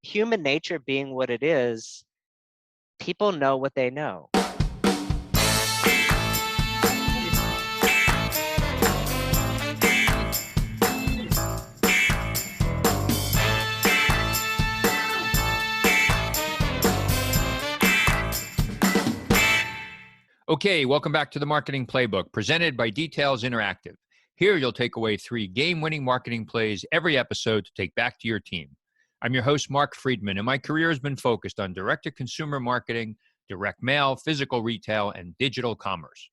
human nature being what it is, people know what they know. Okay, welcome back to the Marketing Playbook, presented by Details Interactive. Here you'll take away 3 game-winning marketing plays every episode to take back to your team. I'm your host, Mark Friedman, and my career has been focused on direct-to-consumer marketing, direct mail, physical retail, and digital commerce.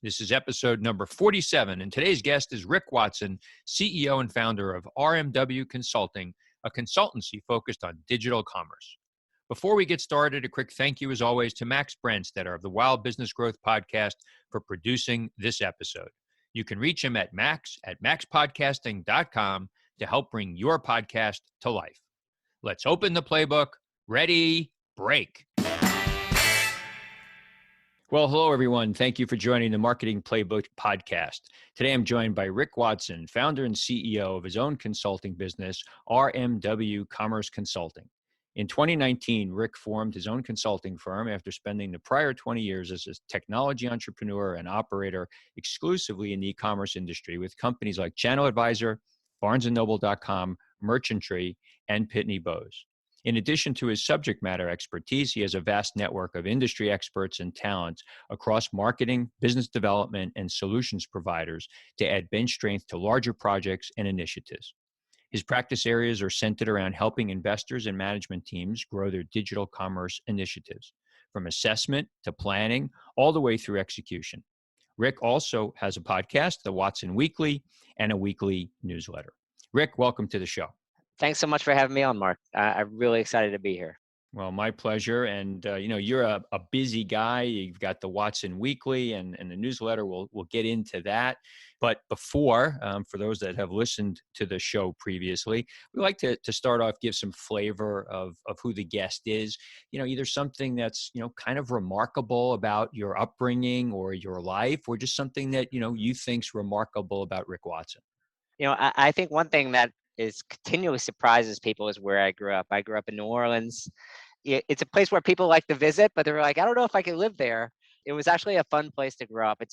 This is episode number 47, and today's guest is Rick Watson, CEO and founder of RMW Consulting, a consultancy focused on digital commerce. Before we get started, a quick thank you, as always, to Max Brandstetter of the Wild Business Growth Podcast for producing this episode. You can reach him at maxpodcasting.com to help bring your podcast to life. Let's open the playbook. Ready, break. Well, hello, everyone. Thank you for joining the Marketing Playbook podcast. Today, I'm joined by Rick Watson, founder and CEO of his own consulting business, RMW Commerce Consulting. In 2019, Rick formed his own consulting firm after spending the prior 20 years as a technology entrepreneur and operator exclusively in the e-commerce industry with companies like Channel Advisor, BarnesandNoble.com, Merchantry, and Pitney Bowes. In addition to his subject matter expertise, he has a vast network of industry experts and talents across marketing, business development, and solutions providers to add bench strength to larger projects and initiatives. His practice areas are centered around helping investors and management teams grow their digital commerce initiatives, from assessment to planning, all the way through execution. Rick also has a podcast, The Watson Weekly, and a weekly newsletter. Rick, welcome to the show. Thanks so much for having me on, Mark. I'm really excited to be here. Well, my pleasure. And, you're a busy guy. You've got the Watson Weekly and the newsletter. We'll get into that. But before, for those that have listened to the show previously, we like to start off, give some flavor of who the guest is. Either something that's, kind of remarkable about your upbringing or your life, or just something that, you think's remarkable about Rick Watson. I think one thing that continually surprises people is where I grew up. I grew up in New Orleans. It's a place where people like to visit, but they're like, I don't know if I can live there. It was actually a fun place to grow up.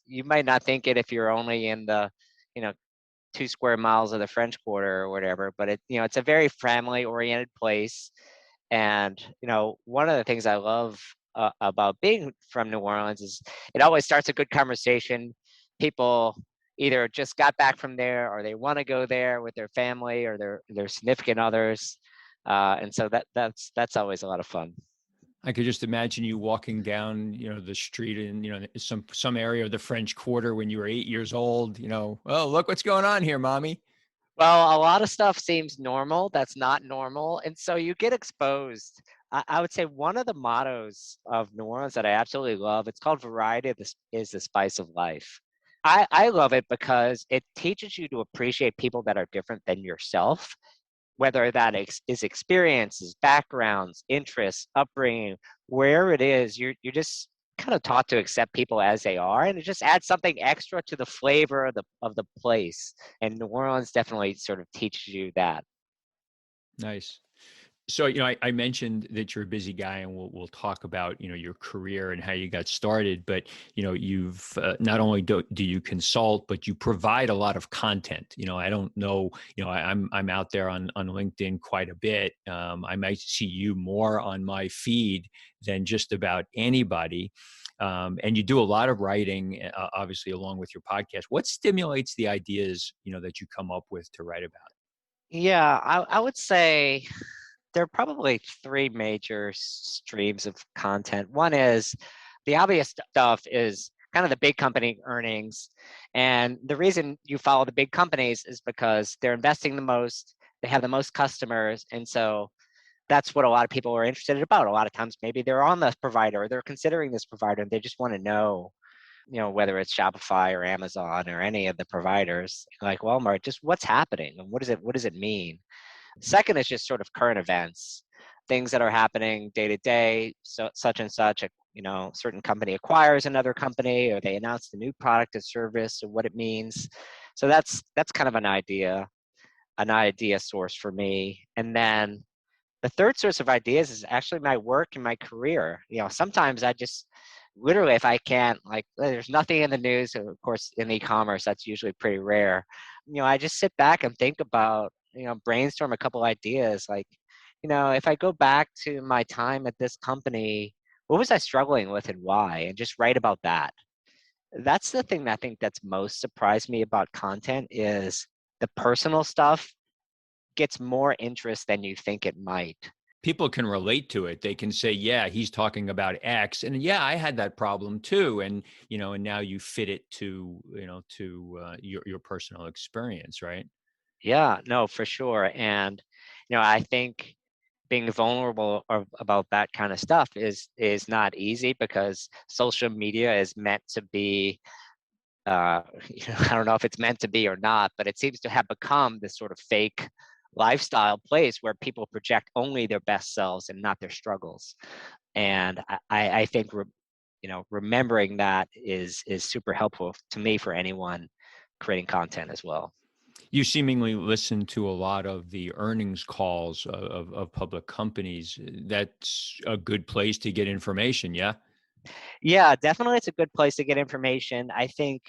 You might not think it if you're only in the, 2 square miles of the French Quarter or whatever, but it's a very family oriented place. And, one of the things I love about being from New Orleans is it always starts a good conversation. People either just got back from there or they want to go there with their family or their significant others. And so that's always a lot of fun. I could just imagine you walking down, the street in, some area of the French Quarter when you were 8 years old, oh, look what's going on here, mommy. Well, a lot of stuff seems normal. That's not normal. And so you get exposed. I would say one of the mottos of New Orleans that I absolutely love, it's called variety is the spice of life. I love it because it teaches you to appreciate people that are different than yourself, whether that is experiences, backgrounds, interests, upbringing, wherever it is, you're just kind of taught to accept people as they are, and it just adds something extra to the flavor of the place. And New Orleans definitely sort of teaches you that. Nice. So, I mentioned that you're a busy guy, and we'll talk about, your career and how you got started. But, you've not only do you consult, but you provide a lot of content. I don't know, I'm out there on LinkedIn quite a bit. I might see you more on my feed than just about anybody. And you do a lot of writing, obviously, along with your podcast. What stimulates the ideas, that you come up with to write about? Yeah, I would say there are probably 3 major streams of content. One is the obvious stuff is kind of the big company earnings. And the reason you follow the big companies is because they're investing the most, they have the most customers. And so that's what a lot of people are interested about. A lot of times, maybe they're on this provider or they're considering this provider and they just want to know, whether it's Shopify or Amazon or any of the providers like Walmart, just what's happening and what does it mean? Second is just sort of current events, things that are happening day to day. So such and such, a certain company acquires another company, or they announce the new product or service, or what it means. So that's kind of an idea source for me. And then the third source of ideas is actually my work and my career. Sometimes I just literally, if I can't, like, there's nothing in the news, of course, in e-commerce, that's usually pretty rare. I just sit back and think about, brainstorm a couple ideas. Like, if I go back to my time at this company, what was I struggling with and why? And just write about that. That's the thing that I think that's most surprised me about content is the personal stuff gets more interest than you think it might. People can relate to it. They can say, yeah, he's talking about X. And yeah, I had that problem too. And, and now you fit it to, your personal experience, right? Yeah, no, for sure. And, I think being vulnerable about that kind of stuff is not easy because social media is meant to be, I don't know if it's meant to be or not, but it seems to have become this sort of fake lifestyle place where people project only their best selves and not their struggles. And I think remembering that is super helpful to me for anyone creating content as well. You seemingly listen to a lot of the earnings calls of public companies. That's a good place to get information. Yeah. Yeah, definitely, it's a good place to get information. I think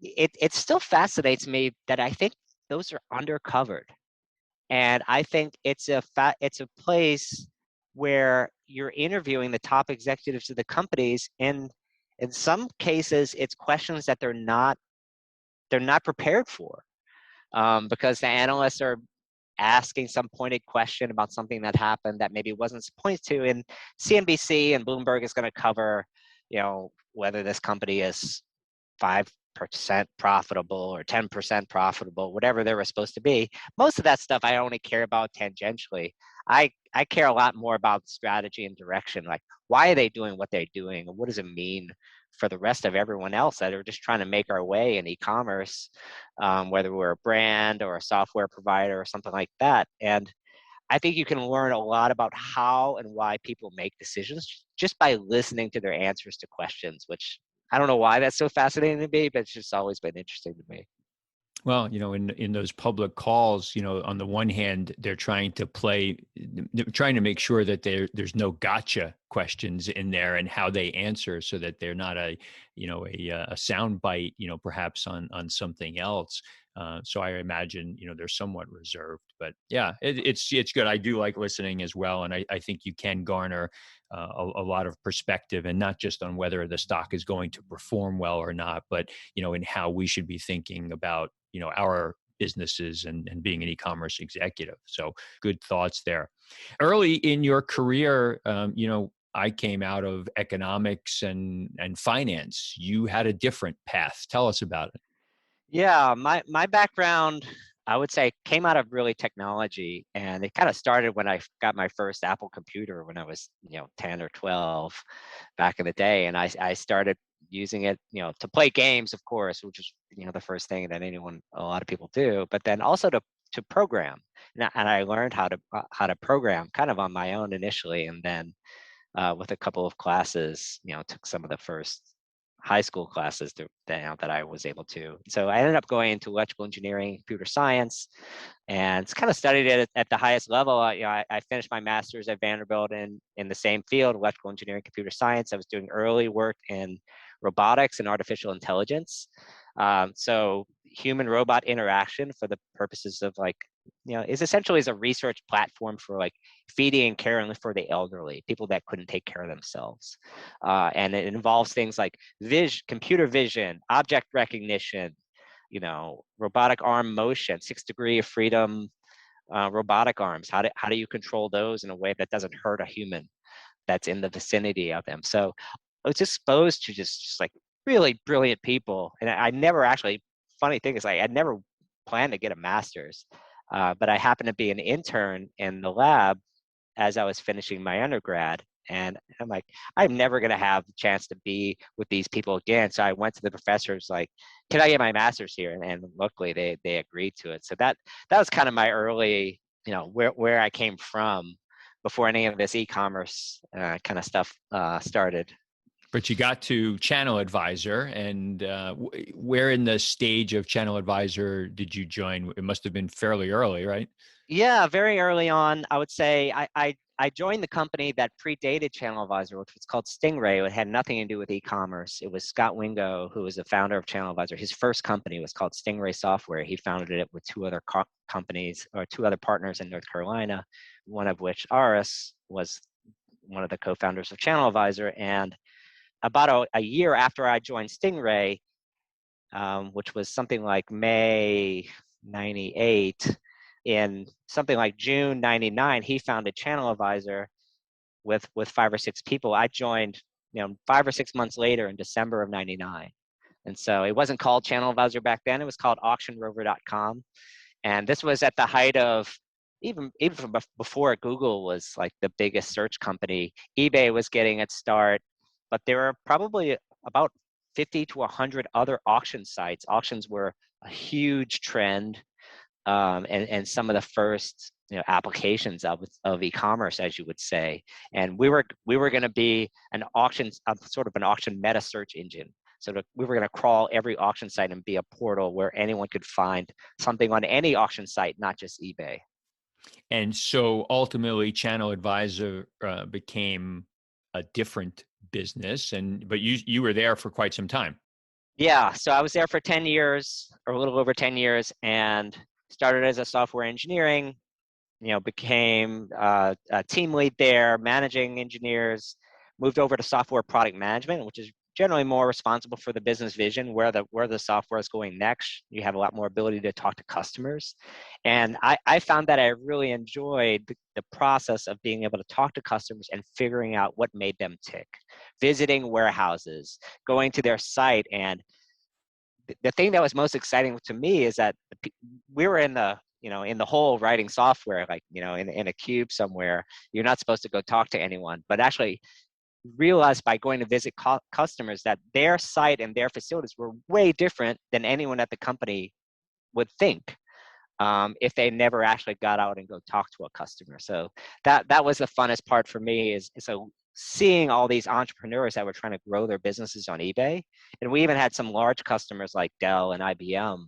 it still fascinates me that I think those are undercovered. And I think it's a place where you're interviewing the top executives of the companies, and in some cases, it's questions that they're not prepared for, because the analysts are asking some pointed question about something that happened that maybe wasn't pointed to. And CNBC and Bloomberg is going to cover, whether this company is 5% profitable or 10% profitable, whatever they were supposed to be. Most of that stuff I only care about tangentially. I care a lot more about strategy and direction. Like, why are they doing what they're doing? And what does it mean for the rest of everyone else that are just trying to make our way in e-commerce, whether we're a brand or a software provider or something like that. And I think you can learn a lot about how and why people make decisions just by listening to their answers to questions, which I don't know why that's so fascinating to me, but it's just always been interesting to me. Well, in those public calls, on the one hand, they're trying to make sure that there's no gotcha questions in there and how they answer so that they're not a sound bite, perhaps on something else. So I imagine, they're somewhat reserved, but yeah, it's good. I do like listening as well. And I think you can garner a lot of perspective, and not just on whether the stock is going to perform well or not, but, in how we should be thinking about, our businesses and being an e-commerce executive. So good thoughts there. Early in your career, I came out of economics and finance. You had a different path. Tell us about it. Yeah, my background, I would say, came out of really technology, and it kind of started when I got my first Apple computer when I was 10 or 12 back in the day, and I started using it to play games, of course, which is the first thing that a lot of people do, but then also to program. And I learned how to program kind of on my own initially, and then with a couple of classes, took some of the first high school classes that I was able to. So I ended up going into electrical engineering, computer science, and kind of studied it at the highest level. I finished my master's at Vanderbilt in the same field, electrical engineering, computer science. I was doing early work in robotics and artificial intelligence. So human robot interaction for the purposes of is essentially as a research platform for feeding and caring for the elderly, people that couldn't take care of themselves. And it involves things like computer vision, object recognition, robotic arm motion, 6 degree of freedom, robotic arms. How do you control those in a way that doesn't hurt a human that's in the vicinity of them? So I was exposed to just really brilliant people. And I never actually, funny thing is, I never planned to get a master's, but I happened to be an intern in the lab as I was finishing my undergrad. And I'm like, I'm never going to have the chance to be with these people again. So I went to the professors like, can I get my master's here? And luckily they agreed to it. So that was kind of my early, where I came from before any of this e-commerce kind of stuff started. But you got to Channel Advisor, and where in the stage of Channel Advisor did you join? It must have been fairly early, right? Yeah, very early on, I would say I joined the company that predated Channel Advisor, which was called Stingray. It had nothing to do with e-commerce. It was Scott Wingo, who was the founder of Channel Advisor. His first company was called Stingray Software. He founded it with two other companies, or two other partners in North Carolina, one of which, Aris, was one of the co-founders of Channel Advisor. And about a year after I joined Stingray, which was something like May 98, in something like June 99, he founded Channel Advisor with 5 or 6 people. I joined, 5 or 6 months later in December of 99. And so it wasn't called Channel Advisor back then. It was called auctionrover.com. And this was at the height of, even from before Google was like the biggest search company. eBay was getting its start, but there were probably about 50 to 100 other auction sites. Auctions were a huge trend, and some of the first applications of e-commerce, as you would say. And we were going to be an auction, sort of an auction meta search engine. So we were going to crawl every auction site and be a portal where anyone could find something on any auction site, not just eBay. And so ultimately, Channel Advisor became a different business, but you were there for quite some time. Yeah, so I was there for 10 years, or a little over 10 years, and started as a software engineering, became a team lead there, managing engineers, moved over to software product management, which is generally more responsible for the business vision, where the software is going next. You have a lot more ability to talk to customers. And I found that I really enjoyed the process of being able to talk to customers and figuring out what made them tick, visiting warehouses, going to their site. And the thing that was most exciting to me is that we were in the in the hole writing software, like in a cube somewhere. You're not supposed to go talk to anyone, but actually realized by going to visit customers that their site and their facilities were way different than anyone at the company would think, if they never actually got out and go talk to a customer. So that was the funnest part for me, is so seeing all these entrepreneurs that were trying to grow their businesses on eBay. And we even had some large customers like Dell and IBM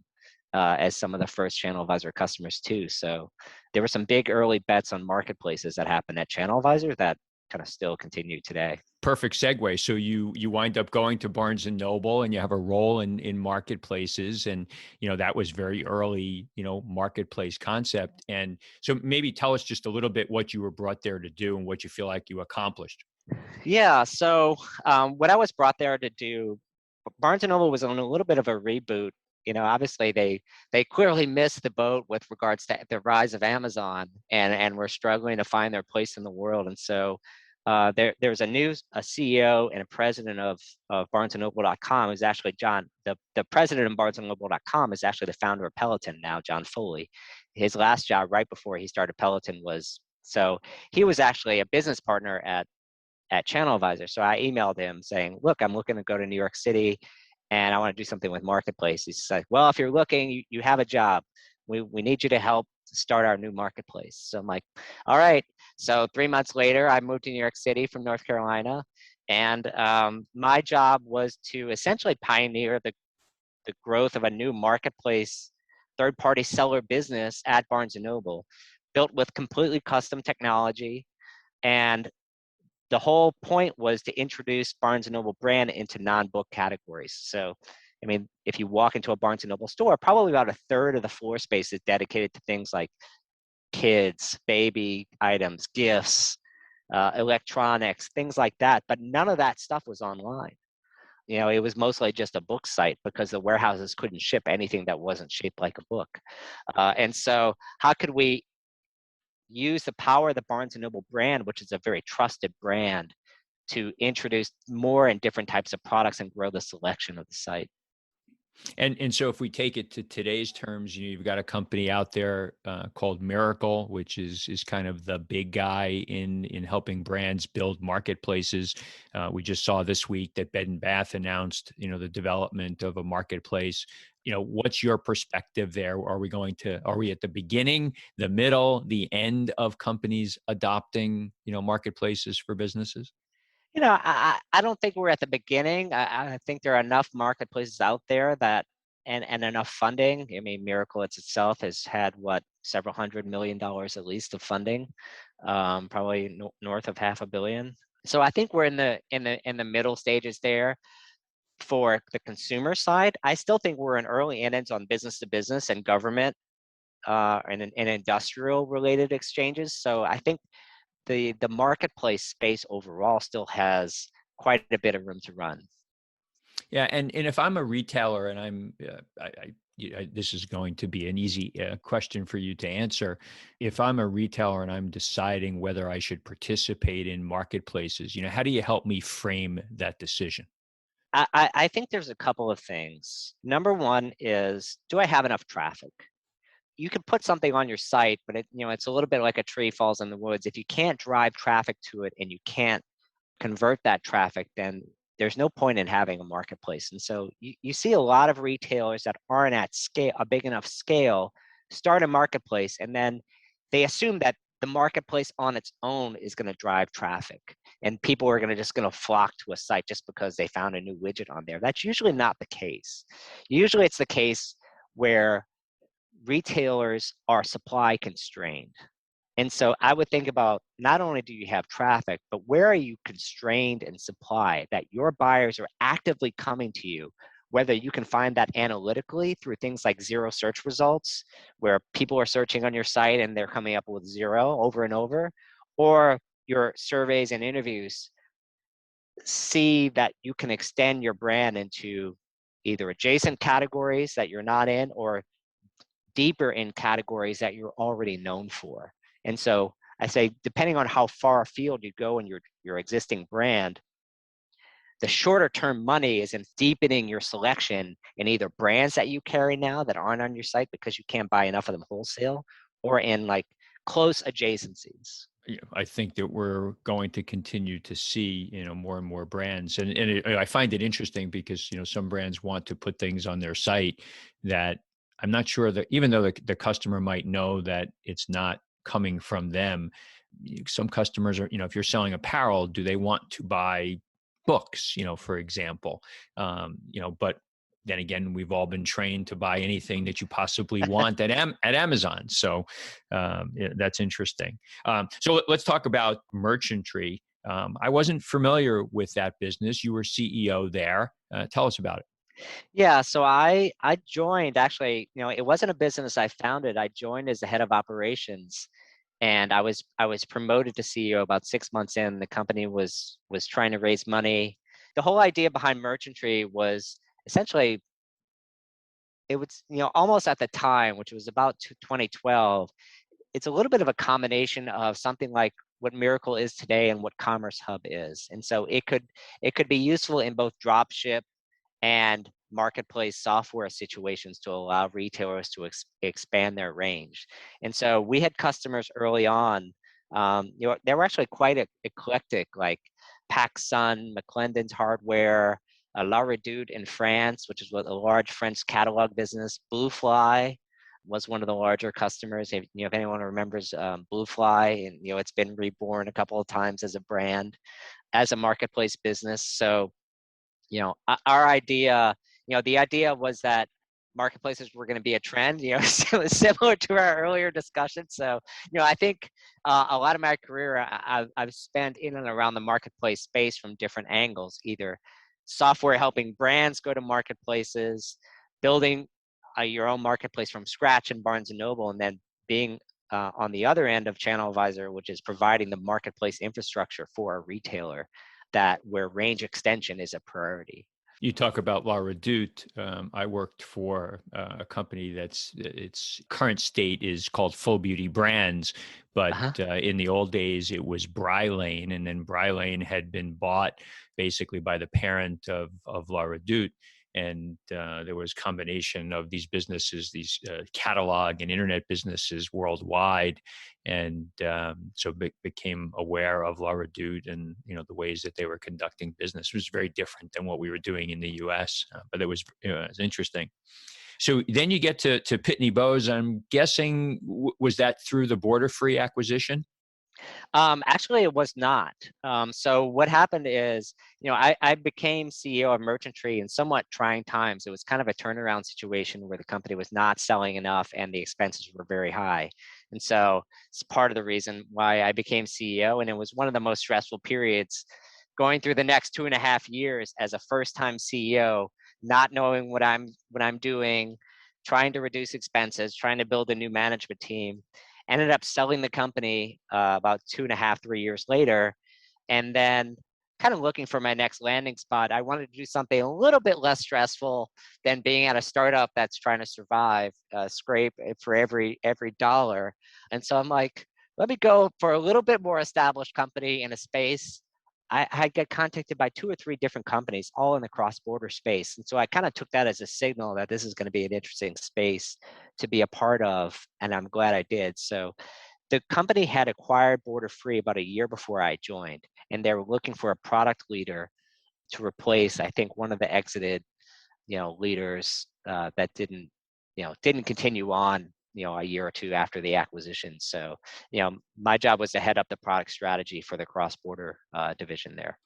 as some of the first Channel Advisor customers too. So there were some big early bets on marketplaces that happened at Channel Advisor that kind of still continue today. Perfect segue. So you wind up going to Barnes and Noble, and you have a role in marketplaces, and that was very early marketplace concept. And so maybe tell us just a little bit what you were brought there to do and what you feel like you accomplished. Yeah. So what I was brought there to do, Barnes and Noble was on a little bit of a reboot. Obviously they clearly missed the boat with regards to the rise of Amazon, and were struggling to find their place in the world. And so there's a CEO and a president of BarnesandNoble.com, who's actually John. The president of BarnesandNoble.com is actually the founder of Peloton now, John Foley. His last job right before he started Peloton was, so he was actually a business partner at Channel Advisor. So I emailed him saying, look, I'm looking to go to New York City and I want to do something with marketplace. He's like, well, if you're looking, you have a job. We need you to help start our new marketplace. So I'm like, all right. So 3 months later, I moved to New York City from North Carolina. And my job was to essentially pioneer the growth of a new marketplace, third-party seller business at Barnes & Noble, built with completely custom technology. And the whole point was to introduce Barnes & Noble brand into non-book categories. So, I mean, if you walk into a Barnes & Noble store, probably about a third of the floor space is dedicated to things like kids, baby items, gifts, electronics, things like that. But none of that stuff was online. It was mostly just a book site because the warehouses couldn't ship anything that wasn't shaped like a book. And so how could we use the power of the Barnes & Noble brand, which is a very trusted brand, to introduce more and different types of products and grow the selection of the site? And so if we take it to today's terms, you've got a company out there called Miracle, which is kind of the big guy in helping brands build marketplaces. We just saw this week that Bed and Bath announced, the development of a marketplace. What's your perspective there? Are we at the beginning, the middle, the end of companies adopting, marketplaces for businesses? I don't think we're at the beginning. I think there are enough marketplaces out there that and enough funding. I mean, Miracle itself has had what several $100 million at least of funding, probably north of $500 million. So I think we're in the middle stages there for the consumer side. I still think we're in early innings on business to business and government and industrial related exchanges. So I think the marketplace space overall still has quite a bit of room to run. Yeah, and if I'm a retailer and this is going to be an easy question for you to answer. If I'm a retailer and I'm deciding whether I should participate in marketplaces, how do you help me frame that decision? I think there's a couple of things. Number one is, do I have enough traffic? You can put something on your site, but it's a little bit like a tree falls in the woods. If you can't drive traffic to it and you can't convert that traffic, then there's no point in having a marketplace. And so you see a lot of retailers that aren't at scale, a big enough scale, start a marketplace, and then they assume that the marketplace on its own is going to drive traffic, and people are going to flock to a site just because they found a new widget on there. That's usually not the case. Usually, it's the case where retailers are supply constrained. And so I would think about, not only do you have traffic, but where are you constrained in supply that your buyers are actively coming to you, whether you can find that analytically through things like zero search results, where people are searching on your site and they're coming up with zero over and over, or your surveys and interviews see that you can extend your brand into either adjacent categories that you're not in or deeper in categories that you're already known for. And so I say, depending on how far afield you go in your existing brand, the shorter term money is in deepening your selection in either brands that you carry now that aren't on your site because you can't buy enough of them wholesale, or in like close adjacencies. Yeah, I think that we're going to continue to see, more and more brands, and I find it interesting because some brands want to put things on their site that I'm not sure that, even though the customer might know that it's not coming from them, some customers are, if you're selling apparel, do they want to buy books, for example, but then again, we've all been trained to buy anything that you possibly want at Amazon. So yeah, that's interesting. So let's talk about merchantry. I wasn't familiar with that business. You were CEO there. Tell us about it. Yeah, so I joined, actually, it wasn't a business I founded. I joined as the head of operations, and I was promoted to CEO about 6 months in. The company was trying to raise money. The whole idea behind merchantry was essentially, it was, almost at the time, which was about 2012, it's a little bit of a combination of something like what Miracle is today and what Commerce Hub is. And so it could be useful in both drop ship and marketplace software situations to allow retailers to expand their range. And so we had customers early on. They were actually quite eclectic, like PacSun, McClendon's Hardware, La Redoute in France, which is a large French catalog business. Bluefly was one of the larger customers. If anyone remembers Bluefly, and it's been reborn a couple of times as a brand, as a marketplace business. So our idea, the idea was that marketplaces were going to be a trend, similar to our earlier discussion. So, I think a lot of my career, I've spent in and around the marketplace space from different angles, either software helping brands go to marketplaces, building your own marketplace from scratch in Barnes & Noble, and then being on the other end of Channel Advisor, which is providing the marketplace infrastructure for a retailer where range extension is a priority. You talk about La Redoute. I worked for a company its current state is called Full Beauty Brands, but in the old days it was Brylane, and then Brylane had been bought basically by the parent of La Redoute. And there was a combination of these businesses, these catalog and internet businesses worldwide, and so became aware of La Redoute and the ways that they were conducting business. It was very different than what we were doing in the U.S., but it was interesting. So then you get to Pitney Bowes. I'm guessing was that through the Border Free acquisition? Actually, it was not. So what happened is, I became CEO of Merchantry in somewhat trying times. It was kind of a turnaround situation where the company was not selling enough and the expenses were very high. And so it's part of the reason why I became CEO. And it was one of the most stressful periods going through the next 2.5 years as a first-time CEO, not knowing what I'm doing, trying to reduce expenses, trying to build a new management team. Ended up selling the company about 2.5, 3 years later, and then kind of looking for my next landing spot. I wanted to do something a little bit less stressful than being at a startup that's trying to survive, scrape for every dollar. And so I'm like, let me go for a little bit more established company in a space. I get contacted by 2 or 3 different companies, all in the cross-border space. And so I kind of took that as a signal that this is going to be an interesting space to be a part of, and I'm glad I did. So the company had acquired Borderfree about a year before I joined, and they were looking for a product leader to replace, I think, one of the exited, leaders that didn't continue on, a year or two after the acquisition. So, my job was to head up the product strategy for the cross-border division there.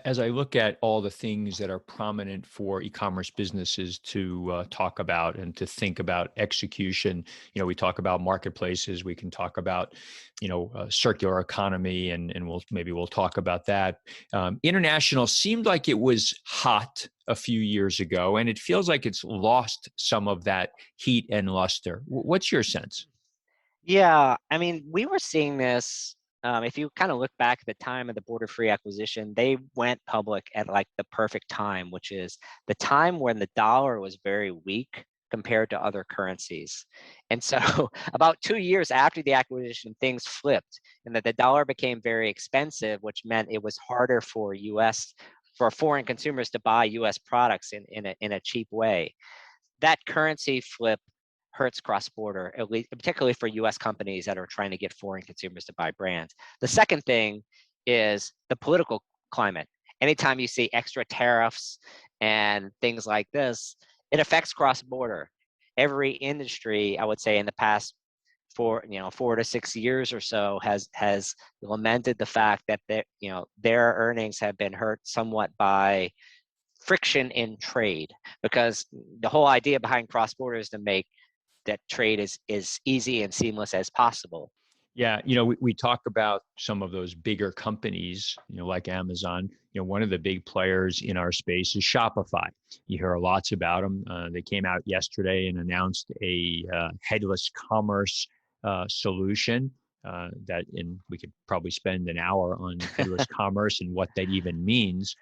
As I look at all the things that are prominent for e-commerce businesses to talk about and to think about execution, we talk about marketplaces, we can talk about, circular economy, and we'll talk about that. International seemed like it was hot a few years ago, and it feels like it's lost some of that heat and luster. What's your sense? Yeah, I mean, we were seeing this. If you kind of look back at the time of the Border-Free acquisition, they went public at like the perfect time, which is the time when the dollar was very weak compared to other currencies. And so, about 2 years after the acquisition, things flipped, and that the dollar became very expensive, which meant it was harder for foreign consumers to buy U.S. products in a cheap way. That currency flip hurts cross-border, at least particularly for U.S. companies that are trying to get foreign consumers to buy brands. The second thing is the political climate. Anytime you see extra tariffs and things like this, it affects cross-border. Every industry, I would say, in the past 4 to 6 years or so has lamented the fact that their earnings have been hurt somewhat by friction in trade, because the whole idea behind cross-border is to make that trade is easy and seamless as possible. Yeah, we talk about some of those bigger companies, like Amazon. One of the big players in our space is Shopify. You hear lots about them. They came out yesterday and announced a headless commerce solution and we could probably spend an hour on headless commerce and what that even means.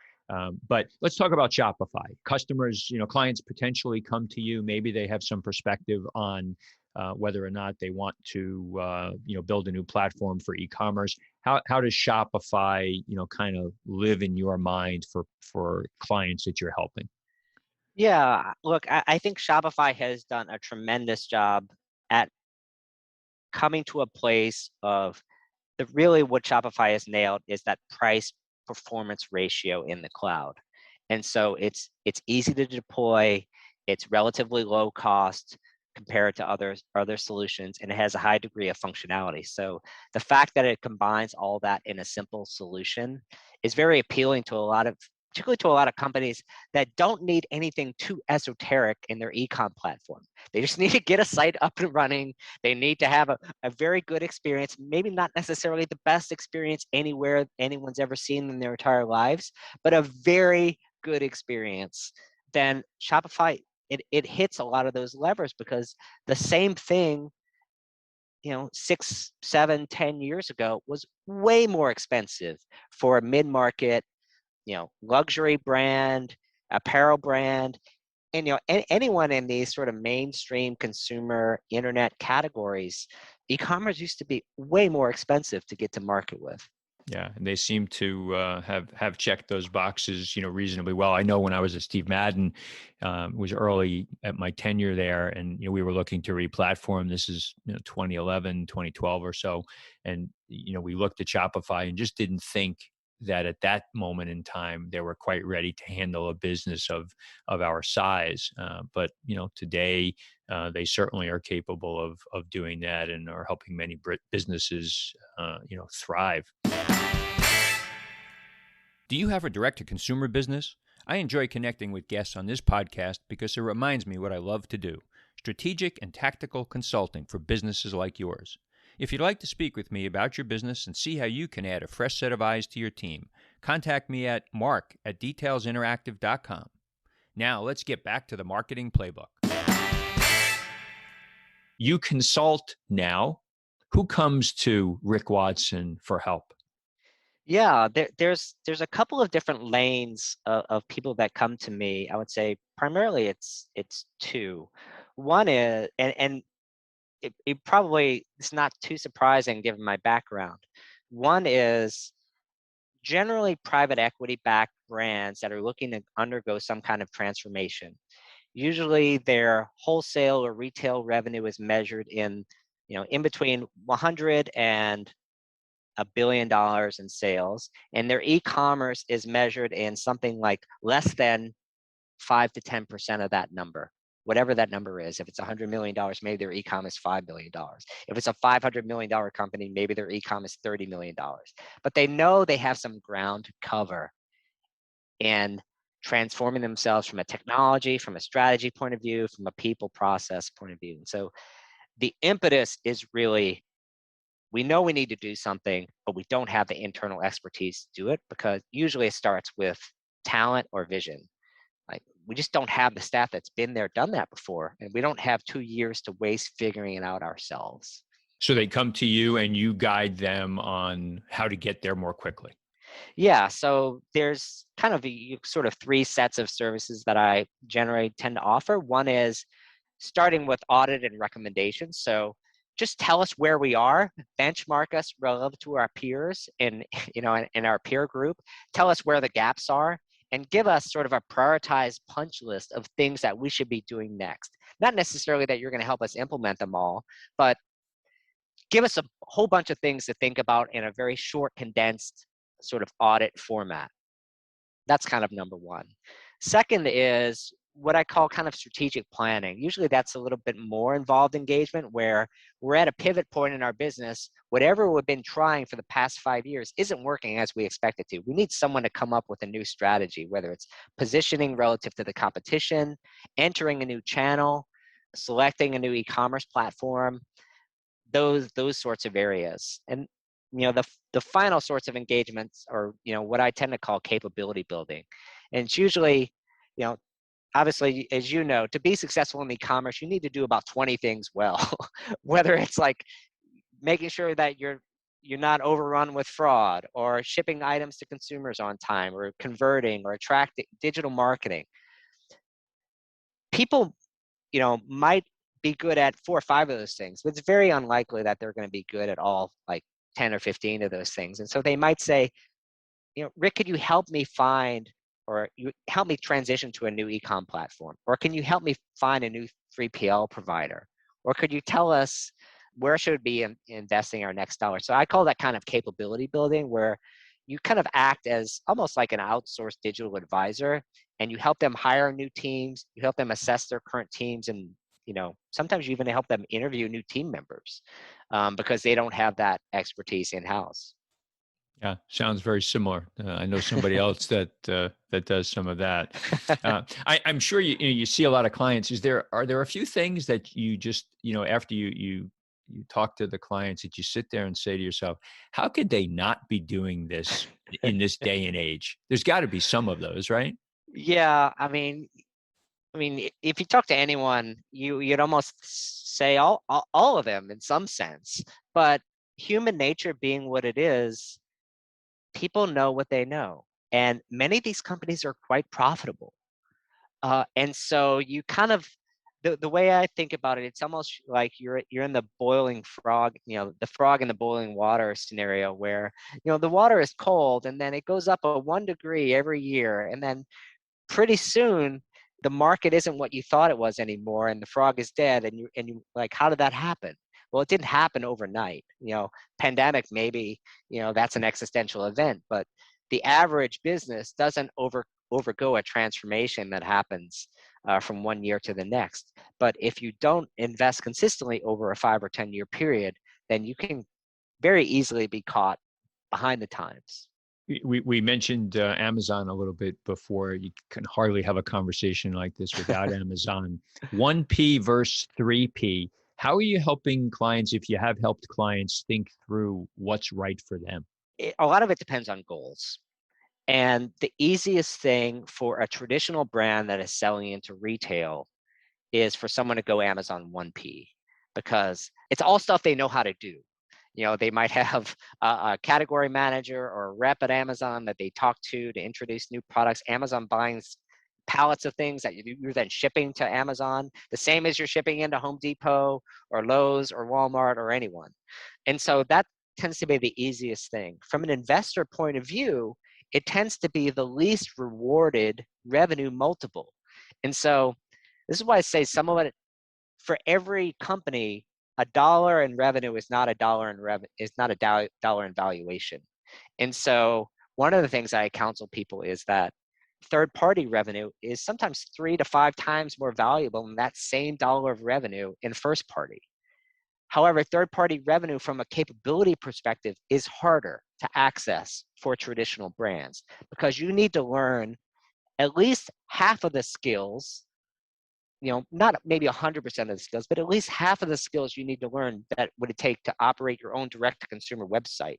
But let's talk about Shopify. Customers, clients potentially come to you. Maybe they have some perspective on whether or not they want to, build a new platform for e-commerce. How does Shopify, kind of live in your mind for clients that you're helping? Yeah, look, I think Shopify has done a tremendous job at coming to a place of really what Shopify has nailed is that price performance ratio in the cloud. And so it's easy to deploy, it's relatively low cost compared to other solutions, and it has a high degree of functionality. So the fact that it combines all that in a simple solution is very appealing to particularly to a lot of companies that don't need anything too esoteric in their e-com platform. They just need to get a site up and running. They need to have a very good experience, maybe not necessarily the best experience anywhere anyone's ever seen in their entire lives, but a very good experience. Then Shopify, it hits a lot of those levers, because the same thing, 6, 7, 10 years ago was way more expensive for a mid-market, luxury brand, apparel brand, and anyone in these sort of mainstream consumer internet categories. E-commerce used to be way more expensive to get to market with. Yeah, and they seem to have checked those boxes, reasonably well. I know when I was at Steve Madden, was early at my tenure there, and we were looking to re-platform. This is 2011, 2012 or so, and we looked at Shopify and just didn't think that at that moment in time, they were quite ready to handle a business of our size. But, today they certainly are capable of doing that and are helping many businesses, thrive. Do you have a direct-to-consumer business? I enjoy connecting with guests on this podcast because it reminds me what I love to do: strategic and tactical consulting for businesses like yours. If you'd like to speak with me about your business and see how you can add a fresh set of eyes to your team, contact me at mark@detailsinteractive.com. Now, let's get back to the marketing playbook. You consult now. Who comes to Rick Watson for help? Yeah, there's a couple of different lanes of people that come to me. I would say primarily it's two. One is, and it probably it's not too surprising given my background. One is generally private equity backed brands that are looking to undergo some kind of transformation. Usually their wholesale or retail revenue is measured in between 100 and $1 billion in sales, and their e-commerce is measured in something like less than 5 to 10% of that number, whatever that number is. If it's $100 million, maybe their e-com is $5 billion. If it's a $500 million company, maybe their e-com is $30 million. But they know they have some ground to cover in transforming themselves from a technology, from a strategy point of view, from a people process point of view. And so the impetus is really, we know we need to do something, but we don't have the internal expertise to do it, because usually it starts with talent or vision. Like, we just don't have the staff that's been there, done that before, and we don't have 2 years to waste figuring it out ourselves. So they come to you and you guide them on how to get there more quickly. Yeah, so there's kind of sort of 3 sets of services that I generally tend to offer. One is starting with audit and recommendations. So just tell us where we are, benchmark us relative to our peers in our peer group, tell us where the gaps are, and give us sort of a prioritized punch list of things that we should be doing next. Not necessarily that you're going to help us implement them all, but give us a whole bunch of things to think about in a very short, condensed sort of audit format. That's kind of number one. Second is what I call kind of strategic planning. Usually that's a little bit more involved engagement, where we're at a pivot point in our business. Whatever we've been trying for the past 5 years isn't working as we expect it to. We need someone to come up with a new strategy, whether it's positioning relative to the competition, entering a new channel, selecting a new e-commerce platform, those sorts of areas. And the final sorts of engagements are what I tend to call capability building. And it's usually, obviously, as you know, to be successful in e-commerce, you need to do about 20 things well. Whether it's like making sure that you're not overrun with fraud, or shipping items to consumers on time, or converting, or attracting, digital marketing. People might be good at 4 or 5 of those things, but it's very unlikely that they're going to be good at all like 10 or 15 of those things. And so they might say, Rick, could you help me find, or you help me transition to a new e-com platform? Or can you help me find a new 3PL provider? Or could you tell us where should we be investing our next dollar? So I call that kind of capability building, where you kind of act as almost like an outsourced digital advisor, and you help them hire new teams, you help them assess their current teams, and sometimes you even help them interview new team members, because they don't have that expertise in-house. Yeah, sounds very similar. I know somebody else that does some of that. I'm sure you see a lot of clients. Are there a few things that you just after you talk to the clients, that you sit there and say to yourself, how could they not be doing this in this day and age? There's got to be some of those, right? Yeah, I mean, if you talk to anyone, you'd almost say all of them in some sense. But human nature being what it is, people know what they know, and many of these companies are quite profitable. And so you kind of, the way I think about it, it's almost like you're in the boiling frog, the frog in the boiling water scenario, where the water is cold, and then it goes up 1 degree every year, and then pretty soon the market isn't what you thought it was anymore, and the frog is dead, and you like, how did that happen? Well, it didn't happen overnight. Pandemic, maybe, that's an existential event, but the average business doesn't overgo a transformation that happens from one year to the next. But if you don't invest consistently over a 5 or 10-year period, then you can very easily be caught behind the times. We mentioned Amazon a little bit before. You can hardly have a conversation like this without Amazon. 1P versus 3P. How are you helping clients, if you have helped clients, think through what's right for them? A lot of it depends on goals. And the easiest thing for a traditional brand that is selling into retail is for someone to go Amazon 1P, because it's all stuff they know how to do. They might have a category manager or a rep at Amazon that they talk to introduce new products. Amazon buys pallets of things that you're then shipping to Amazon, the same as you're shipping into Home Depot or Lowe's or Walmart or anyone. And so that tends to be the easiest thing. From an investor point of view, it tends to be the least rewarded revenue multiple. And so this is why I say some of it, for every company, a dollar in revenue is not a dollar in dollar in valuation. And so one of the things I counsel people is that third-party revenue is sometimes 3 to 5 times more valuable than that same dollar of revenue in first party. However, third-party revenue from a capability perspective is harder to access for traditional brands, because you need to learn at least half of the skills, not maybe 100% of the skills, but at least half of the skills you need to learn that would it take to operate your own direct-to-consumer website.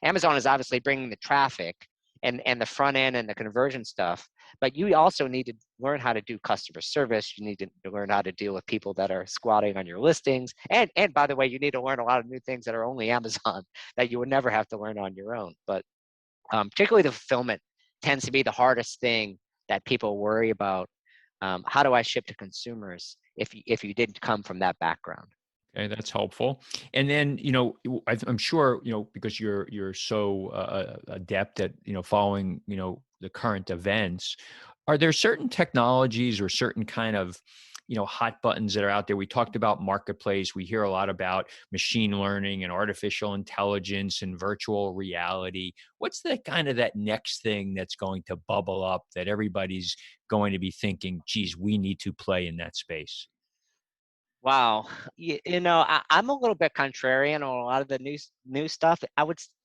Amazon is obviously bringing the traffic and the front end and the conversion stuff, but you also need to learn how to do customer service. You need to learn how to deal with people that are squatting on your listings. And by the way, you need to learn a lot of new things that are only Amazon that you would never have to learn on your own. But particularly the fulfillment tends to be the hardest thing that people worry about. How do I ship to consumers if you didn't come from that background? Okay, that's helpful. And then, I'm sure, because you're so adept at, following, the current events, are there certain technologies or certain kind of, hot buttons that are out there? We talked about marketplace. We hear a lot about machine learning and artificial intelligence and virtual reality. What's the kind of that next thing that's going to bubble up that everybody's going to be thinking, geez, we need to play in that space? Wow, I'm a little bit contrarian on a lot of the new stuff.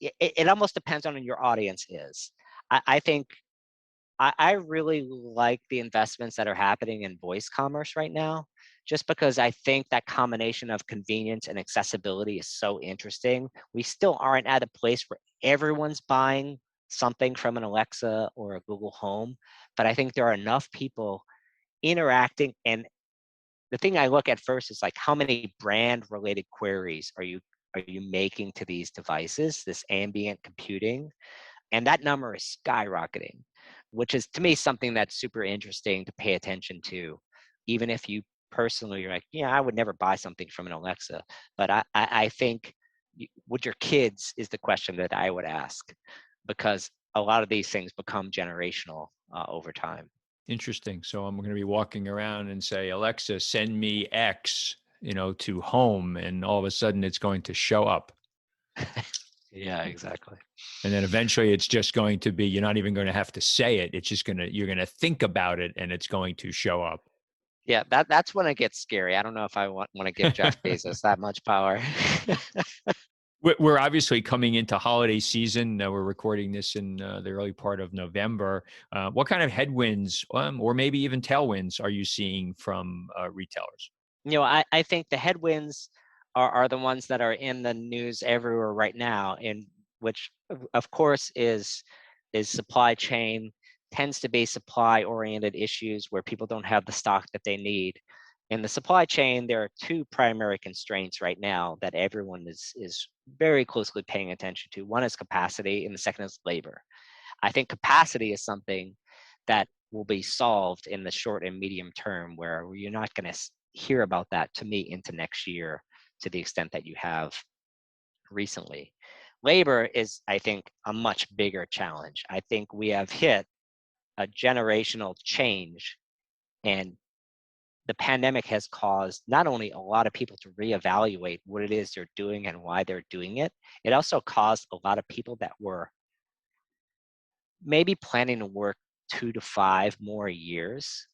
It almost depends on who your audience is. I think I really like the investments that are happening in voice commerce right now, just because I think that combination of convenience and accessibility is so interesting. We still aren't at a place where everyone's buying something from an Alexa or a Google Home, but I think there are enough people interacting. And the thing I look at first is like, how many brand related queries are you making to these devices, this ambient computing? And that number is skyrocketing, which is to me something that's super interesting to pay attention to. Even if you personally you're like, yeah, I would never buy something from an Alexa, but I think with your kids is the question that I would ask, because a lot of these things become generational over time. Interesting. So I'm going to be walking around and say, Alexa, send me X, to home. And all of a sudden it's going to show up. Yeah, exactly. And then eventually it's just going to be, you're not even going to have to say it. It's just you're going to think about it and it's going to show up. Yeah, that's when it gets scary. I don't know if I want to give Jeff Bezos that much power. We're obviously coming into holiday season. We're recording this in the early part of November. What kind of headwinds or maybe even tailwinds are you seeing from retailers? I think the headwinds are the ones that are in the news everywhere right now, in which of course is supply chain. Tends to be supply oriented issues where people don't have the stock that they need. In the supply chain, there are two primary constraints right now that everyone is very closely paying attention to. One is capacity, and the second is labor. I think capacity is something that will be solved in the short and medium term, where you're not going to hear about that, to me, into next year to the extent that you have recently. Labor is, I think, a much bigger challenge. I think we have hit a generational change, and the pandemic has caused not only a lot of people to reevaluate what it is they're doing and why they're doing it, it also caused a lot of people that were maybe planning to work 2 to 5 more years,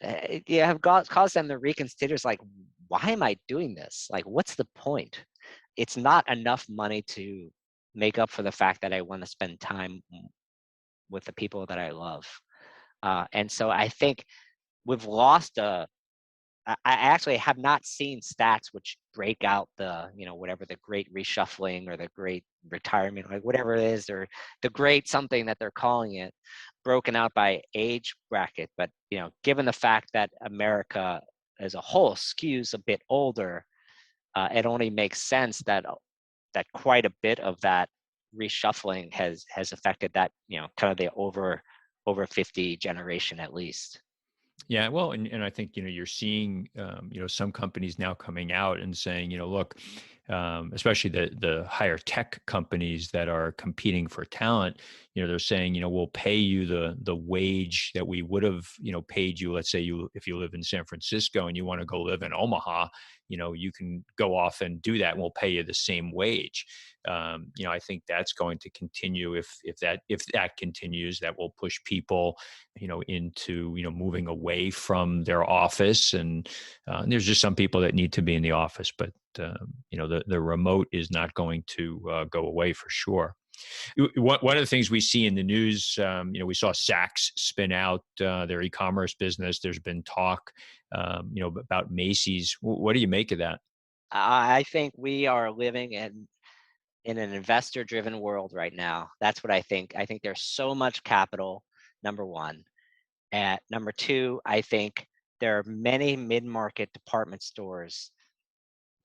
have caused them to reconsider. It's like, why am I doing this? Like, what's the point? It's not enough money to make up for the fact that I want to spend time with the people that I love. And so I think we've lost I actually have not seen stats which break out the, whatever the great reshuffling or the great retirement, like whatever it is, or the great something that they're calling it, broken out by age bracket. But, given the fact that America as a whole skews a bit older, it only makes sense that quite a bit of that reshuffling has affected that, kind of the over 50 generation at least. Yeah, well, and I think you're seeing some companies now coming out and saying, look, especially the higher tech companies that are competing for talent, they're saying, we'll pay you the wage that we would have paid you. Let's say if you live in San Francisco and you want to go live in Omaha, you can go off and do that, and we'll pay you the same wage. I think that's going to continue. If that continues, that will push people into moving away from their office, and there's just some people that need to be in the office, but the remote is not going to go away for sure. One of the things we see in the news, we saw Saks spin out their e-commerce business. There's been talk about Macy's. What do you make of that? I think we are living in an investor-driven world right now. That's what I think. I think there's so much capital, number one. And number two, I think there are many mid-market department stores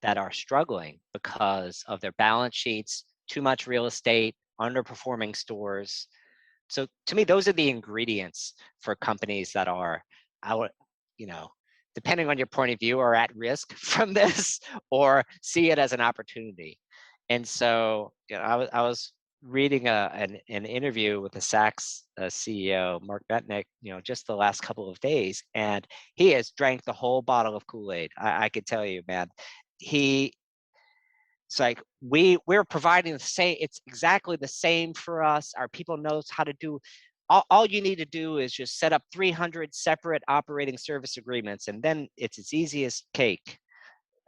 that are struggling because of their balance sheets, too much real estate, underperforming stores. So to me, those are the ingredients for companies that are out, depending on your point of view, are at risk from this or see it as an opportunity. And so, I was reading an interview with the Saks CEO, Mark Betnick, just the last couple of days, and he has drank the whole bottle of Kool-Aid. I could tell you, man. It's like we're providing the same. It's exactly the same for us. Our people knows how to do. All you need to do is just set up 300 separate operating service agreements, and then it's as easy as cake.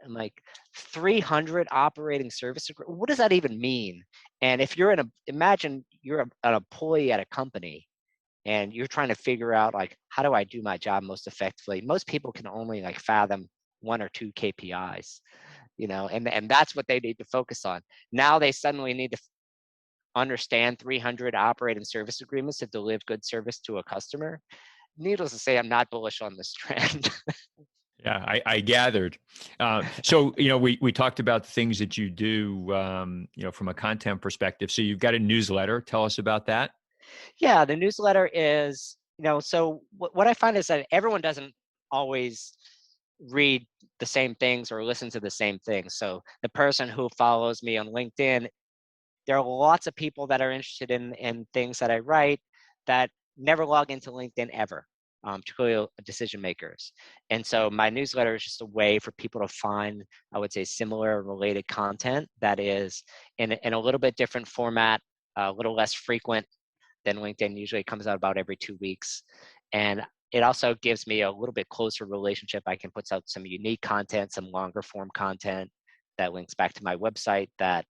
I'm like, 300 operating service agreements? What does that even mean? And if you're imagine you're an employee at a company and you're trying to figure out, like, how do I do my job most effectively? Most people can only fathom 1 or 2 KPIs, and that's what they need to focus on. Now they suddenly need to understand 300 operating service agreements to deliver good service to a customer. Needless to say, I'm not bullish on this trend. Yeah, I gathered. So, we talked about the things that you do, from a content perspective. So you've got a newsletter. Tell us about that. Yeah, the newsletter is, so what I find is that everyone doesn't always read the same things or listen to the same things. So the person who follows me on LinkedIn, there are lots of people that are interested in things that I write that never log into LinkedIn ever, particularly decision makers. And so my newsletter is just a way for people to find, I would say, similar related content that is in a little bit different format, a little less frequent than LinkedIn. Usually comes out about every 2 weeks. And it also gives me a little bit closer relationship. I can put out some unique content, some longer form content that links back to my website that,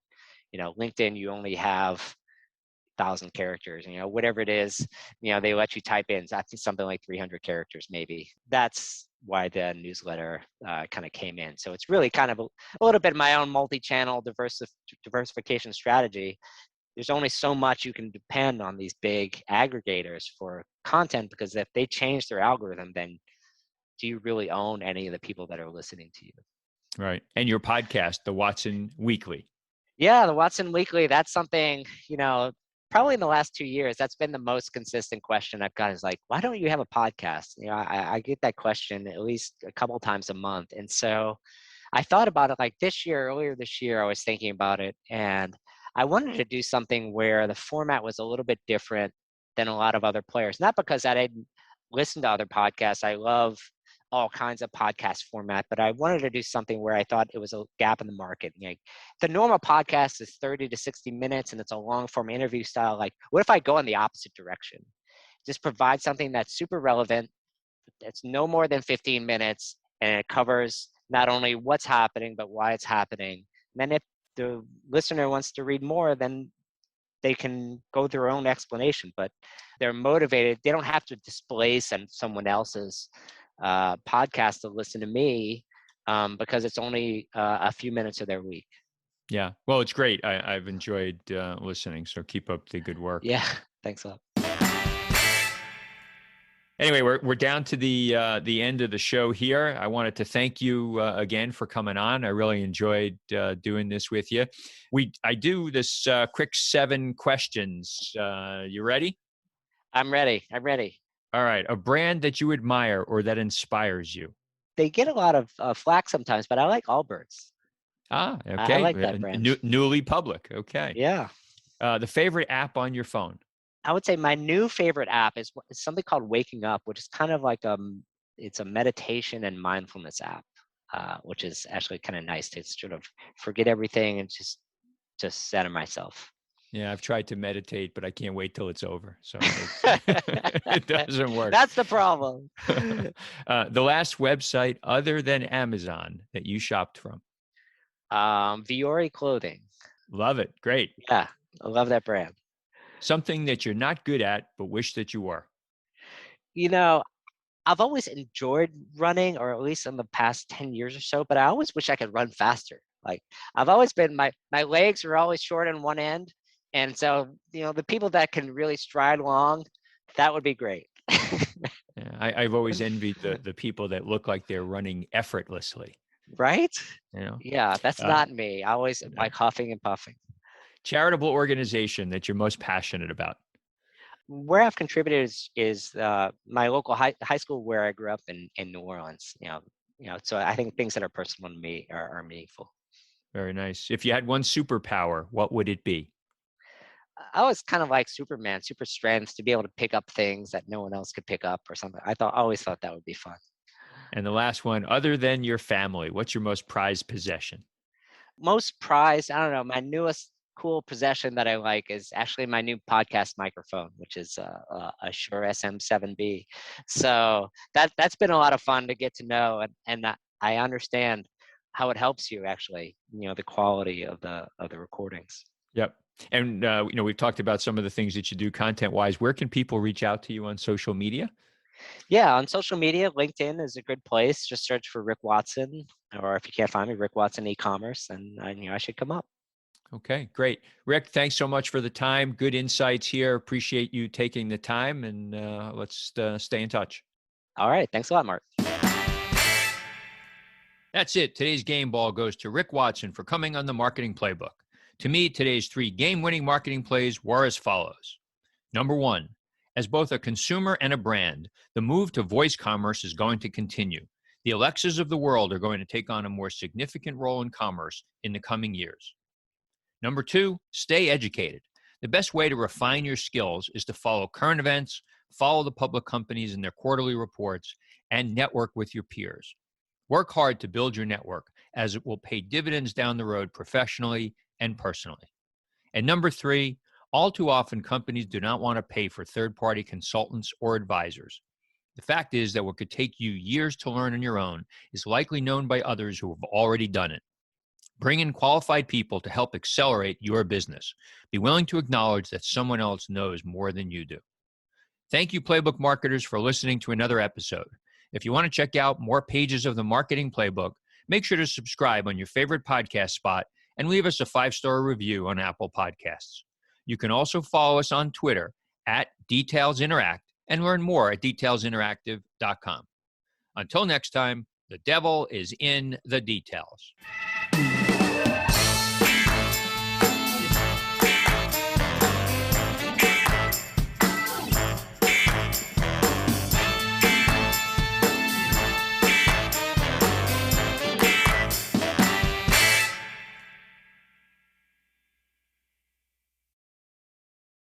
LinkedIn, you only have 1,000 characters, whatever it is, they let you type in, I think something like 300 characters, maybe. That's why the newsletter kind of came in. So it's really kind of a little bit of my own multi-channel diversification strategy. There's only so much you can depend on these big aggregators for content, because if they change their algorithm, then do you really own any of the people that are listening to you? Right. And your podcast, the Watson Weekly. Yeah, the Watson Weekly, that's something, probably in the last 2 years, that's been the most consistent question I've got is like, why don't you have a podcast? I get that question at least a couple times a month. And so I thought about it like earlier this year, I was thinking about it, and I wanted to do something where the format was a little bit different than a lot of other players. Not because I didn't listen to other podcasts. I love all kinds of podcast format, but I wanted to do something where I thought it was a gap in the market. The normal podcast is 30 to 60 minutes and it's a long form interview style. Like, what if I go in the opposite direction? Just provide something that's super relevant, that's no more than 15 minutes, and it covers not only what's happening, but why it's happening. And then if the listener wants to read more, then they can go their own explanation, but they're motivated. They don't have to displace someone else's podcast to listen to me because it's only a few minutes of their week. Yeah. Well, it's great. I've enjoyed listening. So keep up the good work. Yeah. Thanks a lot. Anyway, we're down to the end of the show here. I wanted to thank you again for coming on. I really enjoyed doing this with you. I do this quick 7 questions. You ready? I'm ready. All right. A brand that you admire or that inspires you? They get a lot of flack sometimes, but I like Allbirds. Ah, okay. I like that brand. Newly public. Okay. Yeah. The favorite app on your phone? I would say my new favorite app is something called Waking Up, which is kind of like it's a meditation and mindfulness app, which is actually kind of nice to sort of forget everything and just center myself. Yeah, I've tried to meditate, but I can't wait till it's over. So it doesn't work. That's the problem. The last website other than Amazon that you shopped from? Viore Clothing. Love it. Great. Yeah, I love that brand. Something that you're not good at, but wish that you were? I've always enjoyed running, or at least in the past 10 years or so, but I always wish I could run faster. Like, I've always been, my legs are always short on one end. And so, the people that can really stride long, that would be great. Yeah, I've always envied the people that look like they're running effortlessly. Right? Yeah, that's not me. I always like huffing and puffing. Charitable organization that you're most passionate about? Where I've contributed is my local high school where I grew up in New Orleans. So I think things that are personal to me are meaningful. Very nice. If you had one superpower, what would it be? I was kind of like Superman, super strength, to be able to pick up things that no one else could pick up or something. I always thought that would be fun. And the last one, other than your family, what's your most prized possession? Most prized, I don't know. My newest cool possession that I like is actually my new podcast microphone, which is a Shure SM7B. So that's been a lot of fun to get to know, and I understand how it helps you actually, the quality of the recordings. Yep. And we've talked about some of the things that you do content wise. Where can people reach out to you on social media? Yeah, on social media, LinkedIn is a good place. Just search for Rick Watson, or if you can't find me, Rick Watson e-commerce, and I should come up. Okay, great. Rick, thanks so much for the time. Good insights here. Appreciate you taking the time, and let's stay in touch. All right. Thanks a lot, Mark. That's it. Today's game ball goes to Rick Watson for coming on the Marketing Playbook. To me, today's 3 game-winning marketing plays were as follows. Number 1, as both a consumer and a brand, the move to voice commerce is going to continue. The Alexas of the world are going to take on a more significant role in commerce in the coming years. Number 2, stay educated. The best way to refine your skills is to follow current events, follow the public companies in their quarterly reports, and network with your peers. Work hard to build your network, as it will pay dividends down the road professionally and personally. And number 3, all too often companies do not want to pay for third-party consultants or advisors. The fact is that what could take you years to learn on your own is likely known by others who have already done it. Bring in qualified people to help accelerate your business. Be willing to acknowledge that someone else knows more than you do. Thank you, Playbook marketers, for listening to another episode. If you want to check out more pages of the Marketing Playbook, make sure to subscribe on your favorite podcast spot and leave us a 5-star review on Apple Podcasts. You can also follow us on Twitter @DetailsInteract and learn more at detailsinteractive.com. Until next time, the devil is in the details.